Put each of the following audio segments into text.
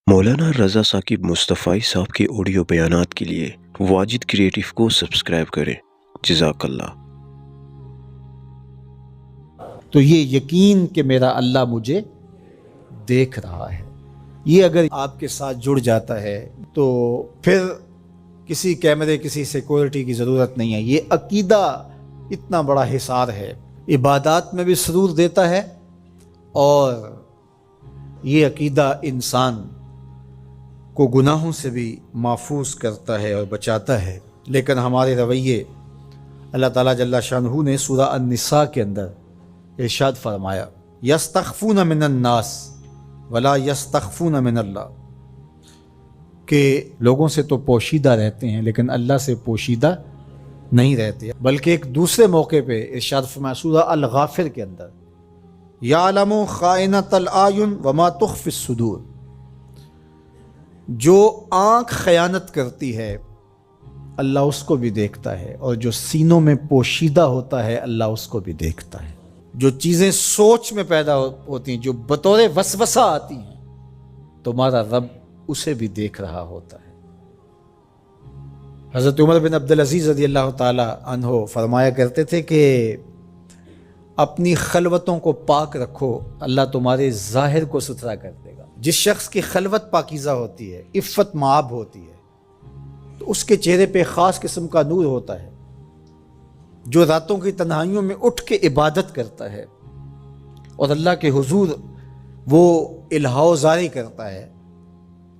مولانا رضا ثاقب مصطفی صاحب کے آڈیو بیانات کے لیے واجد کریٹو کو سبسکرائب کریں۔ جزاک اللہ۔ تو یہ یقین کہ میرا اللہ مجھے دیکھ رہا ہے، یہ اگر آپ کے ساتھ جڑ جاتا ہے تو پھر کسی کیمرے کسی سیکورٹی کی ضرورت نہیں ہے۔ یہ عقیدہ اتنا بڑا حصار ہے، عبادات میں بھی سرور دیتا ہے، اور یہ عقیدہ انسان کو گناہوں سے بھی محفوظ کرتا ہے اور بچاتا ہے۔ لیکن ہمارے رویے، اللہ تعالیٰ جل شانہ نے سورہ النساء کے اندر ارشاد فرمایا، یستخفون من الناس ولا یستخفون من اللہ، کہ لوگوں سے تو پوشیدہ رہتے ہیں لیکن اللہ سے پوشیدہ نہیں رہتے۔ بلکہ ایک دوسرے موقع پہ ارشاد فرمایا سورہ الغافر کے اندر، یعلم خائنۃ الاعین وما تخفی الصدور، جو آنکھ خیانت کرتی ہے اللہ اس کو بھی دیکھتا ہے، اور جو سینوں میں پوشیدہ ہوتا ہے اللہ اس کو بھی دیکھتا ہے۔ جو چیزیں سوچ میں پیدا ہوتی ہیں، جو بطور وسوسہ آتی ہیں، تمہارا رب اسے بھی دیکھ رہا ہوتا ہے۔ حضرت عمر بن عبدالعزیز رضی اللہ تعالی عنہ فرمایا کرتے تھے کہ اپنی خلوتوں کو پاک رکھو، اللہ تمہارے ظاہر کو ستھرا کر دے گا۔ جس شخص کی خلوت پاکیزہ ہوتی ہے، عفت مآب ہوتی ہے، تو اس کے چہرے پہ خاص قسم کا نور ہوتا ہے۔ جو راتوں کی تنہائیوں میں اٹھ کے عبادت کرتا ہے اور اللہ کے حضور وہ الہا زاری کرتا ہے،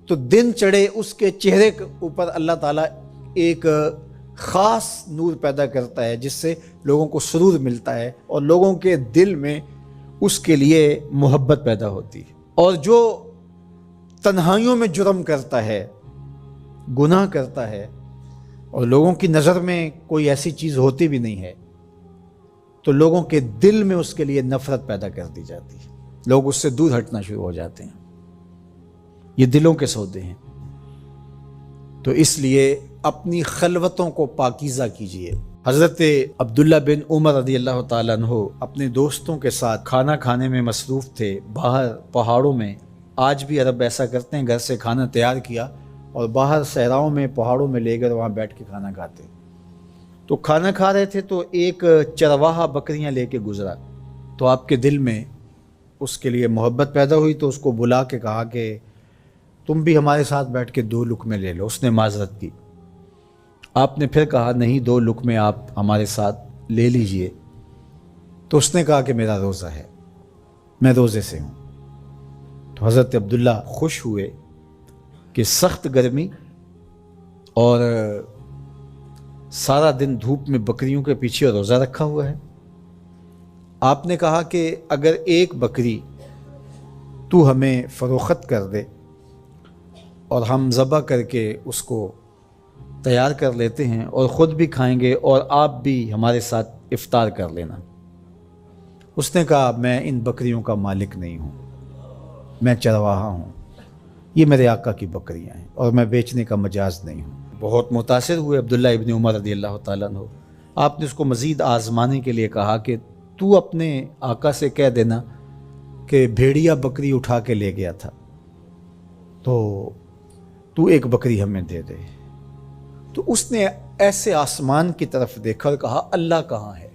تو دن چڑھے اس کے چہرے کے اوپر اللہ تعالیٰ ایک خاص نور پیدا کرتا ہے، جس سے لوگوں کو سرور ملتا ہے اور لوگوں کے دل میں اس کے لیے محبت پیدا ہوتی ہے۔ اور جو تنہائیوں میں جرم کرتا ہے، گناہ کرتا ہے، اور لوگوں کی نظر میں کوئی ایسی چیز ہوتی بھی نہیں ہے، تو لوگوں کے دل میں اس کے لیے نفرت پیدا کر دی جاتی ہے، لوگ اس سے دور ہٹنا شروع ہو جاتے ہیں۔ یہ دلوں کے سودے ہیں۔ تو اس لیے اپنی خلوتوں کو پاکیزہ کیجیے۔ حضرت عبداللہ بن عمر رضی اللہ تعالیٰ عنہ اپنے دوستوں کے ساتھ کھانا کھانے میں مصروف تھے، باہر پہاڑوں میں۔ آج بھی عرب ایسا کرتے ہیں، گھر سے کھانا تیار کیا اور باہر صحراؤں میں پہاڑوں میں لے کر وہاں بیٹھ کے کھانا کھاتے۔ تو کھانا کھا رہے تھے تو ایک چرواہا بکریاں لے کے گزرا، تو آپ کے دل میں اس کے لیے محبت پیدا ہوئی، تو اس کو بلا کے کہا کہ تم بھی ہمارے ساتھ بیٹھ کے 2 لقمے لے لو۔ اس نے معذرت کی۔ آپ نے پھر کہا نہیں، 2 لقمے آپ ہمارے ساتھ لے لیجئے۔ تو اس نے کہا کہ میرا روزہ ہے، میں روزے سے ہوں۔ تو حضرت عبداللہ خوش ہوئے کہ سخت گرمی اور سارا دن دھوپ میں بکریوں کے پیچھے روزہ رکھا ہوا ہے۔ آپ نے کہا کہ اگر ایک بکری تو ہمیں فروخت کر دے اور ہم ذبح کر کے اس کو تیار کر لیتے ہیں اور خود بھی کھائیں گے اور آپ بھی ہمارے ساتھ افطار کر لینا۔ اس نے کہا میں ان بکریوں کا مالک نہیں ہوں، میں چرواہا ہوں، یہ میرے آقا کی بکریاں ہیں اور میں بیچنے کا مجاز نہیں ہوں۔ بہت متاثر ہوئے عبداللہ ابن عمر رضی اللہ تعالیٰ عنہ۔ آپ نے اس کو مزید آزمانے کے لیے کہا کہ تو اپنے آقا سے کہہ دینا کہ بھیڑیا بکری اٹھا کے لے گیا تھا، تو ایک بکری ہمیں دے دے۔ تو اس نے ایسے آسمان کی طرف دیکھا اور کہا اللہ کہاں ہے؟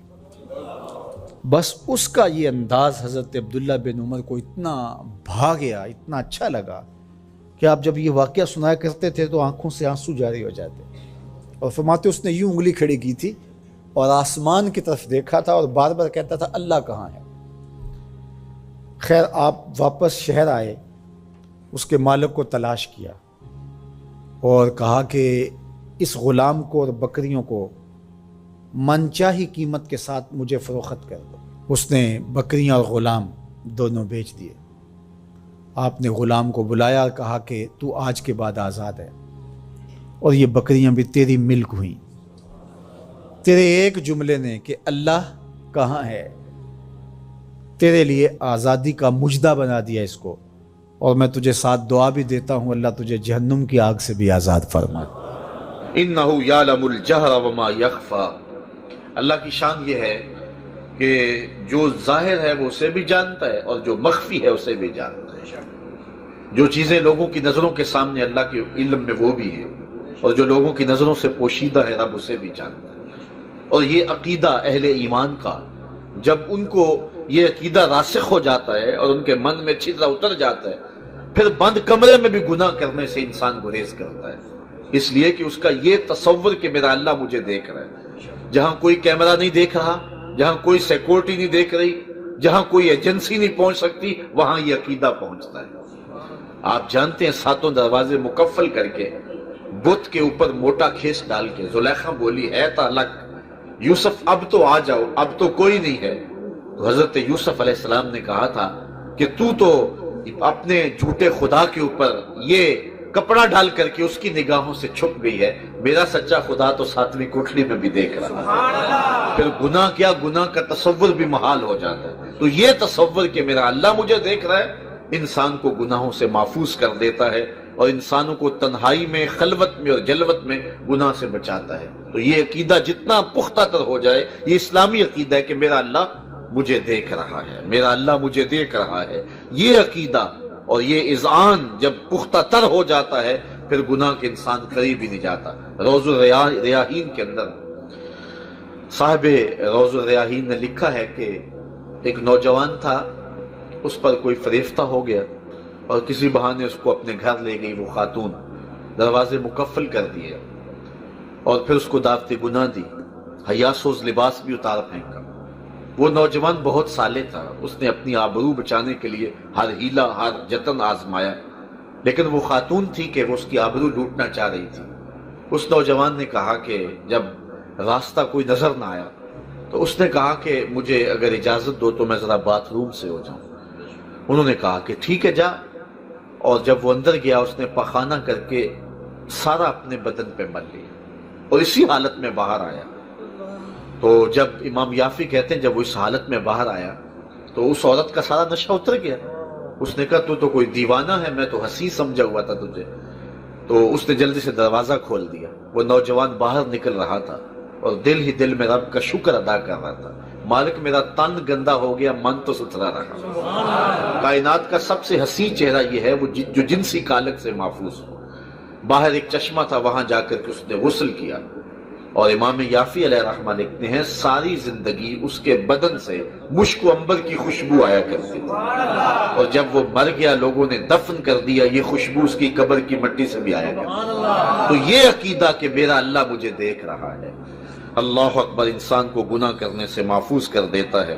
بس اس کا یہ انداز حضرت عبداللہ بن عمر کو اتنا بھا گیا، اتنا اچھا لگا کہ آپ جب یہ واقعہ سنایا کرتے تھے تو آنکھوں سے آنسو جاری ہو جاتے، اور فرماتے اس نے یوں انگلی کھڑی کی تھی اور آسمان کی طرف دیکھا تھا اور بار بار کہتا تھا اللہ کہاں ہے؟ خیر آپ واپس شہر آئے، اس کے مالک کو تلاش کیا اور کہا کہ اس غلام کو اور بکریوں کو منچاہی قیمت کے ساتھ مجھے فروخت کر دو۔ اس نے بکریاں اور غلام دونوں بیچ دیے۔ آپ نے غلام کو بلایا اور کہا کہ تو آج کے بعد آزاد ہے، اور یہ بکریاں بھی تیری ملک ہوئیں۔ تیرے ایک جملے نے کہ اللہ کہاں ہے تیرے لیے آزادی کا مجدہ بنا دیا اس کو، اور میں تجھے ساتھ دعا بھی دیتا ہوں اللہ تجھے جہنم کی آگ سے بھی آزاد فرما۔ انہ یعلم الجہر وما یخفی، اللہ کی شان یہ ہے کہ جو ظاہر ہے وہ اسے بھی جانتا ہے اور جو مخفی ہے اسے بھی جانتا ہے۔ جو چیزیں لوگوں کی نظروں کے سامنے اللہ کے علم میں وہ بھی ہیں، اور جو لوگوں کی نظروں سے پوشیدہ ہے رب اسے بھی جانتا ہے۔ اور یہ عقیدہ اہل ایمان کا، جب ان کو یہ عقیدہ راسخ ہو جاتا ہے اور ان کے من میں اچھی طرح اتر جاتا ہے، پھر بند کمرے میں بھی گناہ کرنے سے انسان گریز کرتا ہے، اس لیے کہ اس کا یہ تصور کہ میرا اللہ مجھے دیکھ رہا ہے۔ جہاں کوئی کیمرہ نہیں دیکھ رہا، جہاں کوئی سیکورٹی نہیں دیکھ رہی، جہاں کوئی ایجنسی نہیں پہنچ سکتی، وہاں یہ عقیدہ پہنچتا ہے۔ آپ جانتے ہیں ساتوں دروازے مکفل کر کے بت کے اوپر موٹا کھیس ڈال کے زلیخا بولی ہے تعلق یوسف اب تو آ جاؤ، اب تو کوئی نہیں ہے۔ تو حضرت یوسف علیہ السلام نے کہا تھا کہ تو اپنے جھوٹے خدا کے اوپر یہ کپڑا ڈال کر کے اس کی نگاہوں سے چھپ گئی ہے، میرا سچا خدا تو ساتویں کوٹھڑی میں بھی دیکھ رہا ہے۔ پھر گناہ کیا، گناہ کا تصور بھی محال ہو جاتا ہے۔ تو یہ تصور کہ میرا اللہ مجھے دیکھ رہا ہے انسان کو گناہوں سے محفوظ کر دیتا ہے، اور انسانوں کو تنہائی میں، خلوت میں اور جلوت میں گناہ سے بچاتا ہے۔ تو یہ عقیدہ جتنا پختہ تر ہو جائے، یہ اسلامی عقیدہ ہے کہ میرا اللہ مجھے دیکھ رہا ہے، میرا اللہ مجھے دیکھ رہا ہے، یہ عقیدہ اور یہ اذعان جب پختہ تر ہو جاتا ہے، پھر گناہ کے انسان قریب ہی نہیں جاتا۔ روض الریاحین کے اندر صاحب روض الریاحین نے لکھا ہے کہ ایک نوجوان تھا، اس پر کوئی فریفتہ ہو گیا اور کسی بہانے اس کو اپنے گھر لے گئی وہ خاتون، دروازے مکفل کر دیے اور پھر اس کو دعوت گناہ دی، حیاسوز لباس بھی اتار پھینکا۔ وہ نوجوان بہت صالح تھا، اس نے اپنی آبرو بچانے کے لیے ہر ہیلا ہر جتن آزمایا، لیکن وہ خاتون تھی کہ وہ اس کی آبرو لوٹنا چاہ رہی تھی۔ اس نوجوان نے کہا کہ جب راستہ کوئی نظر نہ آیا تو اس نے کہا کہ مجھے اگر اجازت دو تو میں ذرا باتھ روم سے ہو جاؤں۔ انہوں نے کہا کہ ٹھیک ہے جا، اور جب وہ اندر گیا اس نے پخانہ کر کے سارا اپنے بدن پہ مل لیا اور اسی حالت میں باہر آیا۔ تو جب امام یافی کہتے ہیں جب وہ اس حالت میں باہر آیا تو اس عورت کا سارا نشہ اتر گیا۔ اس نے کہا تو کوئی دیوانہ ہے، میں تو ہنسی سمجھا ہوا تھا تجھے۔ تو اس نے جلدی سے دروازہ کھول دیا۔ وہ نوجوان باہر نکل رہا تھا اور دل ہی دل میں رب کا شکر ادا کر رہا تھا، مالک میرا تن گندا ہو گیا، من تو ستھرا رہا۔ کائنات کا سب سے حسین چہرہ یہ ہے وہ جو جنسی کالک سے محفوظ ہو۔ باہر ایک چشمہ تھا، وہاں جا کر کے اس نے غسل کیا، اور امام یافی علیہ رحمہ لکھتے ہیں ساری زندگی اس کے بدن سے مشک و عنبر کی خوشبو آیا کرتی تھی، اور جب وہ مر گیا لوگوں نے دفن کر دیا، یہ خوشبو اس کی قبر کی مٹی سے بھی آیا کرتی۔ تو یہ عقیدہ کہ میرا اللہ مجھے دیکھ رہا ہے، اللہ اکبر، انسان کو گناہ کرنے سے محفوظ کر دیتا ہے۔